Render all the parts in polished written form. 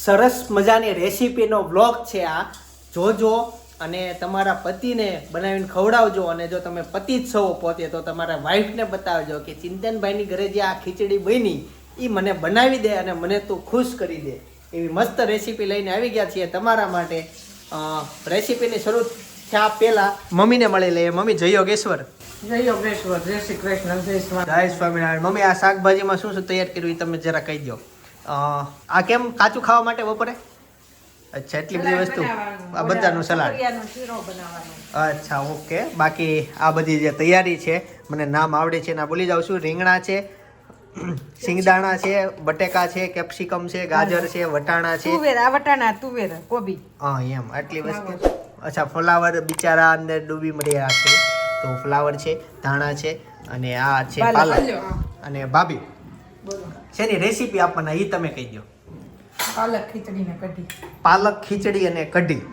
સરસ મજાની રેસીપીનો વ્લોગ છે આ, જોજો અને તમારા પતિને બનાવીને ખવડાવજો. અને જો તમે પતિ જ છો પોતે તો તમારા વાઈફને બતાવજો કે ચિંતનભાઈની ઘરે જે આ ખીચડી બની એ મને બનાવી દે અને મને તું ખુશ કરી દે. એવી મસ્ત રેસીપી લઈને આવી ગયા છીએ તમારા માટે. રેસીપીની શરૂ થયા પહેલા મમ્મીને મળી લઈએ. મમ્મી જય યોગેશ્વર. જય યોગેશ્વર, જય શ્રી કૃષ્ણ, જય સ્વામિનારાયણ. મમ્મી આ શાકભાજીમાં શું શું તૈયાર કર્યું એ તમે જરા કહી દો. આ કેમ કાચું ખાવા માટે બપોરે? અચ્છા, એટલી બધી વસ્તુ. આ બધાનું સલાડ. અચ્છા, ઓકે. બાકી આ બધી જે તૈયારી છે મને નામ આવડે છે ના બોલી જાઉં છું. રીંગણા છે, સિંગદાણા છે, બટેકા છે, કેપ્સિકમ છે, ગાજર છે, વટાણા છે, તુવેર, કોબી. હા એમ આટલી વસ્તુ. અચ્છા, ફ્લાવર બિચારા અંદર ડૂબી મળ્યા છે તો ફ્લાવર છે, ધાણા છે અને આ છે પાલક. અને ભાભી શેની રેસીપી આપવાના એ તમે કહી દો. પાલક ખીચડી ને કઢી. પાલક ખીચડી અને કઢી.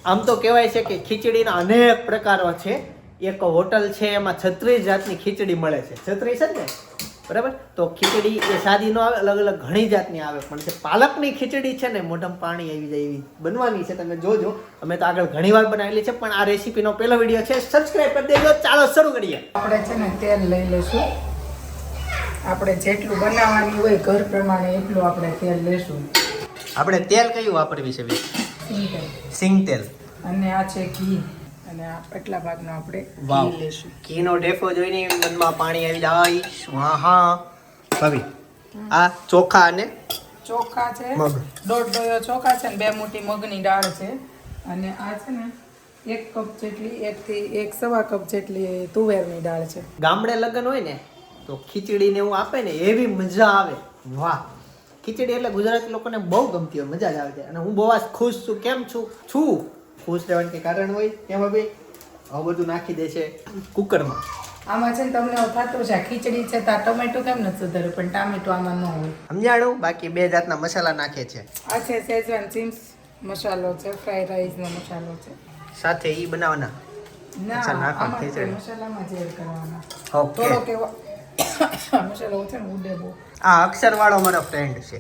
આમ તો કહેવાય છે કે ખીચડીના અનેક પ્રકારો છે. એક હોટલ છે એમાં 36 જાતની ખીચડી મળે છે. 36 છે ને, બરાબર? તો ખીચડી એ સાદી નો આવે, અલગ અલગ ઘણી જાતની આવે. પણ જે પાલકની ખીચડી છે ને મોઢામાં પાણી આવી જાય એવી બનવાની છે. તમે જોજો. અમે તો આગળ ઘણી વાર બનાવેલી છે પણ આ રેસીપીનો પહેલો વિડીયો છે. સબસ્ક્રાઇબ કરી દેજો. ચાલો શરૂ કરીએ. આપણે છે ને તેલ લઈ લઈશું. આપણે જેટલું બનાવવાની હોય ઘર પ્રમાણે એટલું આપણે તેલ લઈશું. આપણે તેલ કયું વાપરવી છે? સિંગ તેલ. અને આ છે ઘી. અને આ એટલા ભાગનો આપણે વાવ, ઘી લઈશું. ઘીનો ડેફો જોઈને મનમાં પાણી આવી જાય. હા ભાભી, આ ચોખા અને ચોખા છે, મગ. 1.5 ડોયો ચોખા છે ને 2 મુઠ્ઠી મગની દાળ છે. અને આ છે ને 1 કપ જેટલી, 1 થી 1.25 કપ જેટલી તુવેરની દાળ છે. ગામડે લગ્ન હોય ને તો ખીચડી ને એવું આપે ને એવી મજા આવે. વાહ, ખીચડી એટલે ગુજરાતી લોકોને બહુ ગમતી હોય, મજા જ આવે છે. અને હું બહુ ખુશ છું. કેમ છું ખુશ રહેવાનું કે કારણ હોય એમાં ભાઈ આવું બધું નાખી દે છે કુકરમાં. આમાં છે ને તમને એવું થતું છે ખીચડી છે તો ટમેટો કેમ નથી સુધાર્યું, પણ ટામેટો આમાં ન હોય. સમજાણું? બાકી 2 જાતના મસાલા નાખે છે. આ છે શેઝવાન ચીઝ મસાલો છે, ફ્રાઈડ રાઈસનો મસાલો છે. સાથે ઈ બનાવવાના. ના, અચ્છા, નાખો આમાં તે ખીચડી. મસાલામાં જ એડ કરવાના. ઓકે. થોડો કેવો મસાલો છે ને ઉડે બહુ. આ અક્ષરવાળો મારો ફ્રેન્ડ છે.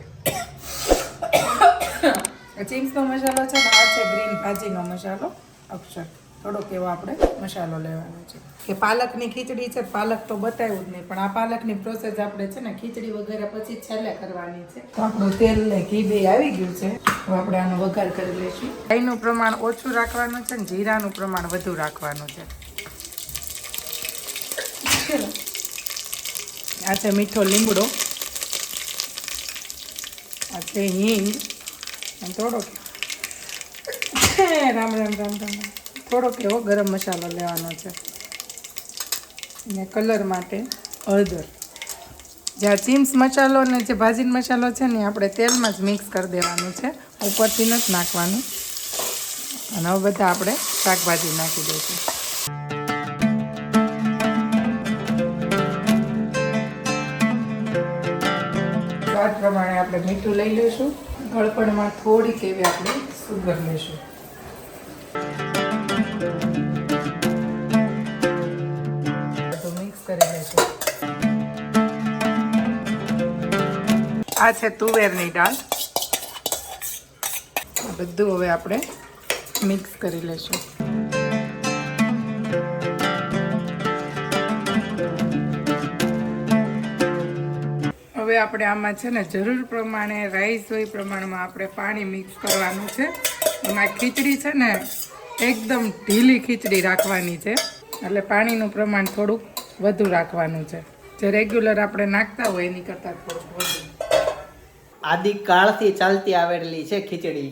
ચીઝનો મસાલો છે ને આ છે ગ્રીન ભાજીનો મસાલો અક્ષર. થોડોક એવો આપણે મસાલો લેવાનો છે. કે પાલકની ખીચડી છે, પાલક તો બતાવ્યું જ નહીં, પણ આ પાલકની પ્રોસેસ આપણે છે ને ખીચડી વગેરે પછી છેલ્લે કરવાની છે. તો આપણું તેલ ને ઘી બે આવી ગયું છે. હવે આપણે આનો વઘાર કરી લઈશું. રાઈનું પ્રમાણ ઓછું રાખવાનું છે ને જીરાનું પ્રમાણ વધુ રાખવાનું છે. આ છે મીઠો લીમડો, આ છે હિંગ, અને થોડોક રામ થોડોક એવો ગરમ મસાલો લેવાનો છે. ને કલર માટે હળદર. જે આ ચીમ્સ મસાલો ને જે ભાજીનો મસાલો છે ને આપણે તેલમાં જ મિક્સ કરી દેવાનું છે, ઉપરથી નથી નાખવાનું. અને હવે બધા આપણે શાકભાજી નાખી દઈશું. સ્વાદ પ્રમાણે આપણે મીઠું લઈ લઈશું. ગળપણમાં થોડીક એવી આપણે સુગર લઈશું. મિક્સ કરી લઈશું. આ છે તુવેરની દાળ. બધું હવે આપણે મિક્સ કરી લઈશું. હવે આપણે આમાં છે ને જરૂર પ્રમાણે રાઈસ હોય પ્રમાણમાં આપણે પાણી મિક્સ કરવાનું છે. એમાં ખીચડી છે ને એકદમ ઢીલી ખીચડી રાખવાની છે, એટલે પાણીનું પ્રમાણ થોડુંક વધુ રાખવાનું છે. જે રેગ્યુલર આપણે નાખતા હોય એની કરતાં થોડુંક વધુ. આદિકાળથી ચાલતી આવેલી છે ખીચડી.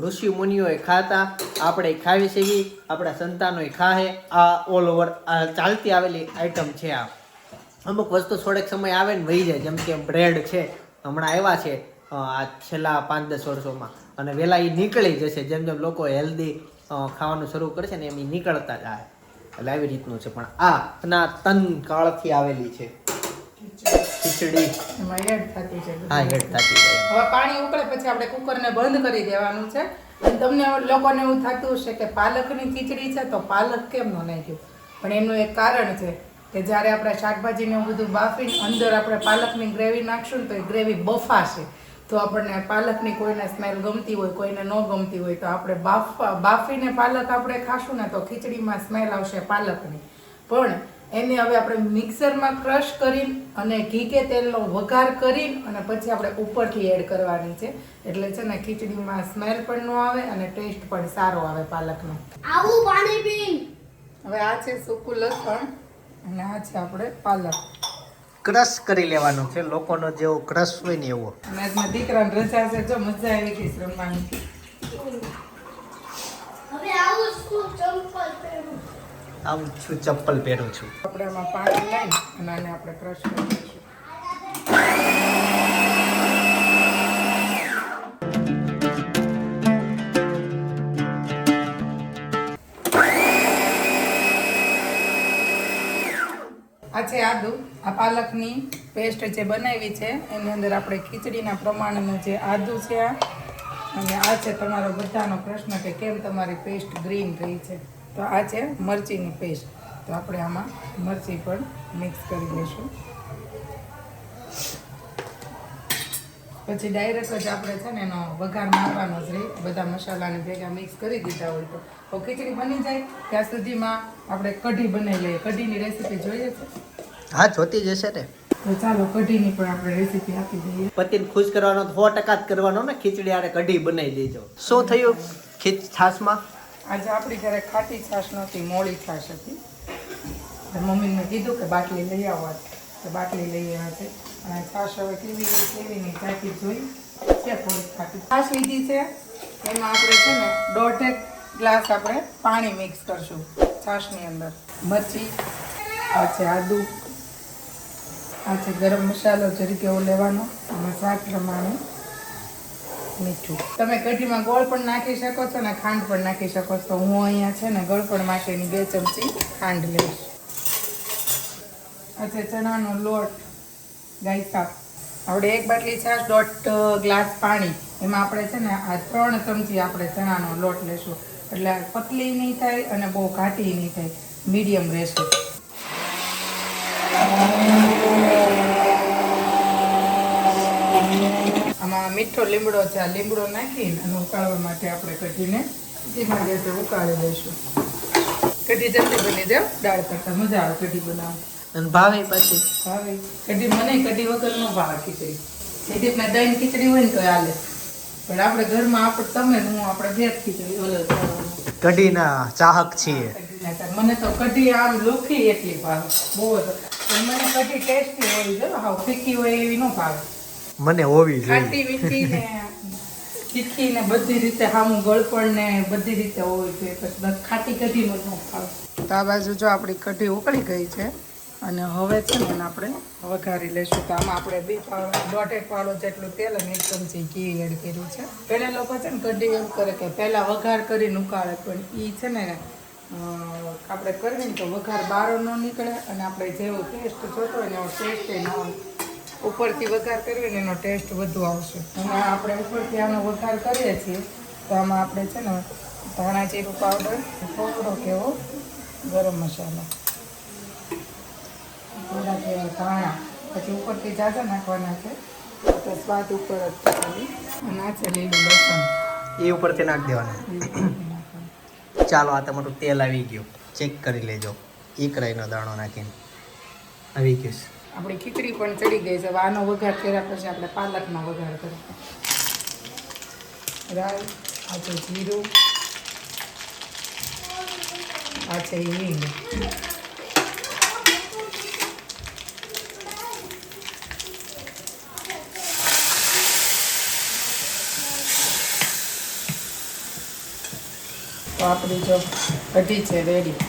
ઋષિ મુનિઓએ ખાતા, આપણે ખાવી છે, આપણા સંતાનોએ ખાહે. આ ઓલ ઓવર આ ચાલતી આવેલી આઈટમ છે. આ અમુક વસ્તુ થોડેક સમય આવે ને વહી જાય, જેમ કે બ્રેડ છે, હમણાં આવ્યા છે આ છેલ્લા 5-10 વર્ષોમાં, અને વહેલા એ નીકળી જશે. જેમ જેમ લોકો હેલ્ધી ખાવાનું શરૂ કરશે ને એમ એ નીકળતા જાય. એટલે આવી રીતનું છે. પણ આ સનાતન કાળથી આવેલી છે ખીચડી. એમાં એડ થતી છે. હા, એડ થતી છે. હવે પાણી ઉકળે પછી આપણે કુકરને બંધ કરી દેવાનું છે. અને તમને લોકોને એવું થતું હશે કે પાલકની ખીચડી છે તો પાલક કેમ ન નાખ્યું, પણ એનું એક કારણ છે કે જ્યારે આપણે શાકભાજીને એવું બધું બાફીને અંદર આપણે પાલકની ગ્રેવી નાખશું ને તો એ ગ્રેવી બફાશે. તો તો આપણને પાલકની કોઈને સ્મેલ ગમતી હોય કોઈને ન ગમતી હોય તો આપણે બાફીને પાલક આપણે ખાશું ને તો ખીચડીમાં સ્મેલ આવશે પાલકની. પણ એને હવે આપણે મિક્સરમાં ક્રશ કરીને અને ઘી કે તેલનો વઘાર કરીને અને પછી આપણે ઉપરથી એડ કરવાની છે. એટલે છે ને ખીચડીમાં સ્મેલ પણ ન આવે અને ટેસ્ટ પણ સારો આવે પાલકનો. આવું પાણી પીન. હવે આ છે સૂકું લસણ અને આ છે આપણે પાલક. ક્રશ કરી લેવાનો છે, લોકોનો જેવો ક્રશ હોય ને એવો. અને આજના દીકરાને રજા છે, જો મજા આવી ગઈ છે રમવાની. હવે આવું સ્કૂલ ચંપલ પહેરું. આવું છું, ચપ્પલ પહેરું છું. આપણે આમાં પાણી લઈ અને આને આપણે ક્રશ કરી દઈશું. આ છે આદુ. આ પાલકની પેસ્ટ જે બનાવી છે એની અંદર આપણે ખીચડીના પ્રમાણનું જે આદુ છે આ, અને આ છે તમારો બધાનો પ્રશ્ન કે કેમ તમારી પેસ્ટ ગ્રીન રહી છે. તો આ છે મરચીની પેસ્ટ. તો આપણે આમાં મરચી પણ મિક્સ કરી લઈશું. પછી ડાયરેક્ટ જ આપણે છે ને એનો વઘાર મારવાનો જ રહી. બધા મસાલાને ભેગા મિક્સ કરી દીધા હોય તો ખીચડી બની જાય ત્યાં સુધીમાં આપણે કઢી બનાવી લઈએ. કઢીની રેસીપી જોઈએ છે? હા, જોતી જશે ને. તો ચાલો કઢીની પણ આપણે રેસીપી આપી દઈએ. પતિને ખુશ કરવાનો 100% જ કરવાનો ને. ખીચડી આરે કઢી બનાવી દેજો. શું થયું છાશમાં? આજે આપણી ઘરે ખાટી છાશ નહોતી, મોળી છાશ હતી. તો મમ્મીને કીધું કે બાટલી લઈ આવવા, તો બાટલી લઈ આવ્યા છે. અને છાશ હવે કેવી હોય કેવી નહીં ચાખી જોઈ છે. થોડીક ખાટી છાશ લીધી છે. એમાં આપણે છે ને 1.5 ગ્લાસ આપણે પાણી મિક્સ કરશું છાશની અંદર. મરચી, આ છે આદુ, આ છે ગરમ મસાલો જરીક એવો લેવાનો અને સ્વાદ પ્રમાણે મીઠું. તમે કઢીમાં ગોળ પણ નાખી શકો છો અને ખાંડ પણ નાખી શકો છો. હું અહીંયા છે ને ગળપણ માટેની 2 ચમચી ખાંડ લઈશ. આ છે ચણાનો લોટ ગાયસા. આપણે 1 બાટલી છાશ 1.5 ગ્લાસ પાણી, એમાં આપણે છે ને આ 3 ચમચી આપણે ચણાનો લોટ લેશું. એટલે પતલી નહીં થાય અને બહુ ઘાટી નહીં થાય, મીડિયમ રહેશે. આમાં મીઠો લીમડો છે, આ લીમડો નાખીને અને ઉકાળવા માટે આપણે કઢીને ધીમા ગેસે ઉકાળી દઈશું. કઢી જલ્દી બની જાય, દાળ કરતાં મજા આવે કઢી બનાવવા. અને ભાવે પછી ભાવે કઢી, મને કઢી વગર ન ભાવે ખીચડી. દીદીપને દહીં ખીચડી હોય ને તો હાલે, પણ આપણે ઘરમાં તમે હું આપણે ભેજ ખીચડી અલગ કઢીના ચાહક છીએ. મને તો કઢી આમ લોખી એટલી ભાવે બહુ જ. પણ મને કઢી ટેસ્ટી હોવી જોઈએ, હાવ ફીકી હોય એવી ન ભાવે. મને હોવી ખાટી મીઠી ને તીખી ને બધી રીતે હામું ગળપણ ને બધી રીતે હોવી જોઈએ. પછી ખાટી કઢીનું ન ભાવે. તો આ બાજુ જો આપણી કઢી ઉકળી ગઈ છે અને હવે છે ને એને આપણે વઘારી લઈશું. તો આમાં આપણે 1.5 પાવડો જેટલું તેલ અને 1 ચમચી ઘી એડ કર્યું છે. પહેલા લોકો છે ને કઢી એમ કરે કે પહેલાં વઘાર કરીને ઉકાળે, પણ એ છે ને આપણે કરવી ને તો વઘાર બારો ન નીકળે અને આપણે જેવો ટેસ્ટ જોતો હોય ને એવો ટેસ્ટ ન આવે. ઉપરથી વઘાર કરવી ને એનો ટેસ્ટ વધુ આવશે. અને આપણે ઉપરથી આનો વઘાર કરીએ છીએ તો આમાં આપણે છે ને ધાણા જીરું પાવડર, થોડોક એવો ગરમ મસાલો, થોડા એવા ધાણા, પછી ઉપરથી જાજા નાખવાના છે તો સ્વાદ ઉપર જ ખાલી. અને આ છે લીલું લસણ, એ ઉપરથી નાખી દેવાનું. ચાલો, આ તમારું તેલ આવી ગયું, ચેક કરી લેજો. ઈકરાઈનો દાણો નાખીને આવી ગયું. આપણી ખીચડી પણ ચડી ગઈ છે. હવે આનો વઘાર કર્યા પછી આપણે પાલકનો વઘાર કરીશું. રાઈ, આ છે જીરું, આ છે હિંગ. તો આપણી જો કઢી છે રેડી.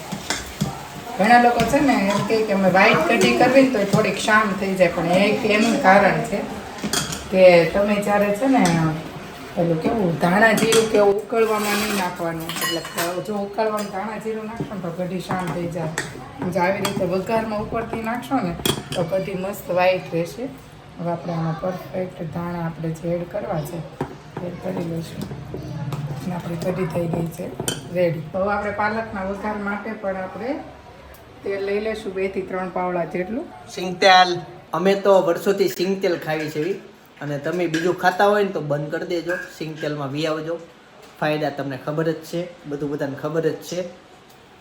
ઘણા લોકો છે ને એમ કહે કે અમે વ્હાઈટ કઢી કરવી તો થોડીક શામ થઈ જાય, પણ એક એનું કારણ છે કે તમે જ્યારે છે ને પેલું કેવું ધાણા જીરું કે ઉકળવામાં નહીં નાખવાનું. એટલે જો ઉકળવામાં ધાણા જીરું નાખશો ને તો કઢી શામ થઈ જાય. જો આવી રીતે વઘારમાં ઉપરથી નાખશો ને તો કઢી મસ્ત વ્હાઈટ રહેશે. હવે આપણે આમાં પરફેક્ટ ધાણા આપણે જે એડ કરવા છે એડ કરી લઈશું અને આપણી કઢી થઈ ગઈ છે રેડી. તો હવે આપણે પાલકના વઘાર માટે પણ આપણે તેલ લઈ લઈશું 2 થી 3 પાવડા જેટલું. સિંગ તેલ, અમે તો વર્ષોથી સિંગ તેલ ખાવી છે. અને તમે બીજું ખાતા હોય ને તો બંધ કરી દેજો, સિંગ તેલમાં વી આવજો. ફાયદા તમને ખબર જ છે, બધું બધાને ખબર જ છે.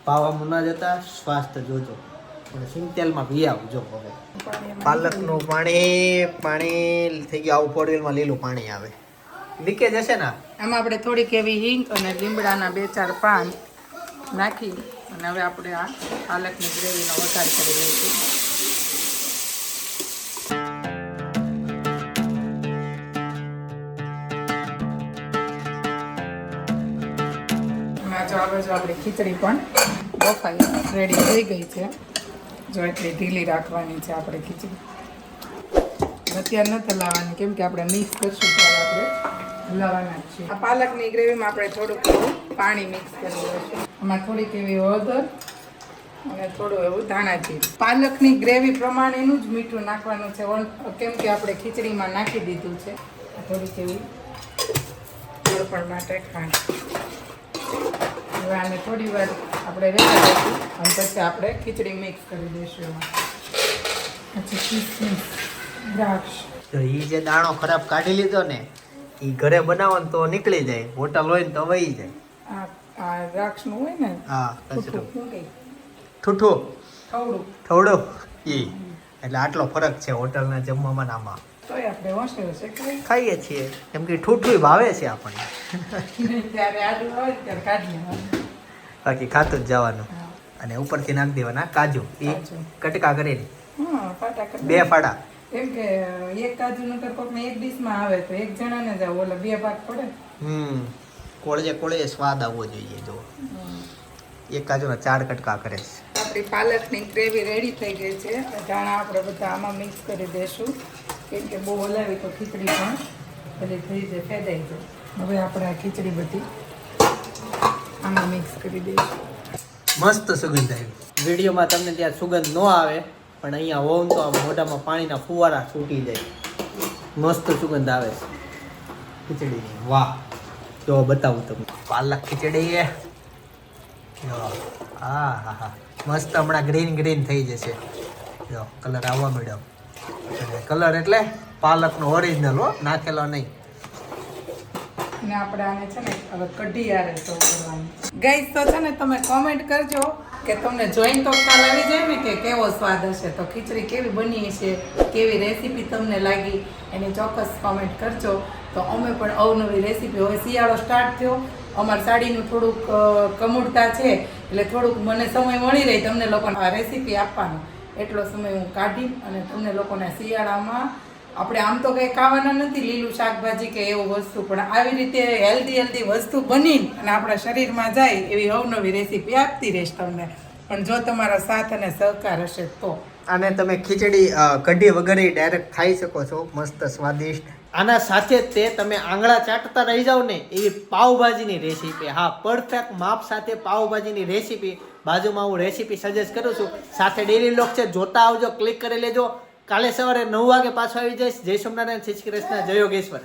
પાવામાં ના જતા, સ્વાસ્થ્ય જોજો અને સિંગ તેલમાં વી આવજો. હવે પાલકનું પાણી થઈ ગયું, આવું ફોરવેલમાં લીલું પાણી આવે, લીકેજ હશે ને. આમાં આપણે થોડીક એવી હિંગ અને લીમડાના 2-4 પાન નાખી અને હવે આપણે આ પાલકની ગ્રેવીનો વઘાર કરી લઈશું. જો આ બાજુ આપણી ખીચડી પણ બફાઈ રેડી થઈ ગઈ છે. જો એટલી ઢીલી રાખવાની છે આપણે ખીચડી. અત્યારે નથી હલાવવાની, કેમ કે આપણે મિક્સ કરશું ત્યારે આપણે હલાવવાના જ છીએ. આ પાલકની ગ્રેવીમાં આપણે થોડુંક એવું પાણી મિક્સ કરી દઈશું. આમાં થોડીક એવી હળદર અને થોડું એવું ધાણા જીરું. પાલકની ગ્રેવી પ્રમાણેનું જ મીઠું નાખવાનું છે, કેમ કે આપણે ખીચડીમાં નાખી દીધું છે. થોડીક એવી ગળપણ માટે ખાંડ. હવે આને થોડી વાર આપણે રહેવા દઈશું અને પછી આપણે ખીચડી મિક્સ કરી દઈશું એમાં. પછી કિસમિસ, દ્રાક્ષ. તો એ જે દાણો ખરાબ કાઢી લીધો ને, એ ઘરે બનાવો ને તો નીકળી જાય, હોટલ હોય ને તો વહી જાય. આ દ્રાક્ષનું હોય ને, હા, ઠૂઠું, શું કહે? ઠૂઠું થોડું થોડું એ એટલે આટલો ફરક છે હોટલના જમવામાં ને આમાં. તોય આપણે હોશે ખાઈએ છીએ કેમ કે ઠૂઠું ભાવે છે આપણને. ત્યારે આડું હોય ત્યારે કાઢી લેવાનું. બાકી ખાતું જ જવાનું. અને ઉપરથી નાખી દેવાના કાજુ, એ કાજુ. કટકા કરીને હા, ફટાકડ 2 ફાડા. એમ કે એક કાજુ નકર કોકને એક ડીશમાં આવે તો એક જણાને જ ઓલા 2 ભાગ પડે. કોળે સ્વાદ આવવો જોઈએ. જો એક કાજુના 4 કટકા કરે છે. આપણી પાલકની ગ્રેવી રેડી થઈ ગઈ છે. ધાણા આપણે બધા આમાં મિક્સ કરી દઈશું, કેમ કે બહુ હલાવી તો ખીચડી પણ બધી થઈ જાય, ફેદાઈ જાય. હવે આપણે આ ખીચડી બધી આમાં મિક્સ કરી દઈશું. મસ્ત સુગંધ આવી. વિડીયોમાં તમને ત્યાં સુગંધ ન આવે, પણ અહીંયા હોવ તો આમ મોઢામાં પાણીના ફુવારા છૂટી જાય. મસ્ત સુગંધ આવે છે ખીચડીની. વાહ, જો બતાવું તમને પાલક ખીચડી. હા હા હા, મસ્ત હમણાં ગ્રીન થઈ જશે. જો કલર આવવા મળ્યો. કલર એટલે પાલકનો ઓરિજિનલ હો, નાખેલો નહીં. અને આપણે આને છે ને હવે કઢી આરે સર્વ કરવાની. ગાઈસ તો છે ને તમે કોમેન્ટ કરજો કે તમને જોઈને તો ખ્યાલ આવી જાય ને કે કેવો સ્વાદ હશે. તો ખીચડી કેવી બની છે, કેવી રેસીપી તમને લાગી એની ચોક્કસ કોમેન્ટ કરજો. તો અમે પણ અવનવી રેસીપી, હવે શિયાળો સ્ટાર્ટ થયો, અમારી સાડીનું થોડુંક કમુડતા છે, એટલે થોડુંક મને સમય મળી રહી તમને લોકોને આ રેસીપી આપવાનો. એટલો સમય હું કાઢી અને તમને લોકોને શિયાળામાં આપણે આમ તો કંઈ ખાવાના નથી લીલું શાકભાજી કે એવું વસ્તુ, પણ આવી રીતે હેલ્ધી વસ્તુ બની અને આપણા શરીરમાં જાય એવી અવનવી રેસીપી આપતી રહીશ તમને. પણ જો તમારા સાથ અને સહકાર હશે તો. અને તમે ખીચડી કઢી વગેરે ડાયરેક્ટ ખાઈ શકો છો, મસ્ત સ્વાદિષ્ટ. આના સાથે જ તે તમે આંગળા ચાટતા રહી જાવ ને એવી પાવભાજીની રેસીપી. હા, પરફેક્ટ માપ સાથે પાવભાજીની રેસીપી બાજુમાં હું રેસીપી સજેસ્ટ કરું છું. સાથે ડેલી વ્લોગ છે, જોતા આવજો, ક્લિક કરી લેજો. કાલે સવારે 9 વાગે પાછો આવી જઈશ. જય સોમનારાયણ, શ્રી કૃષ્ણ, જય યોગેશ્વર.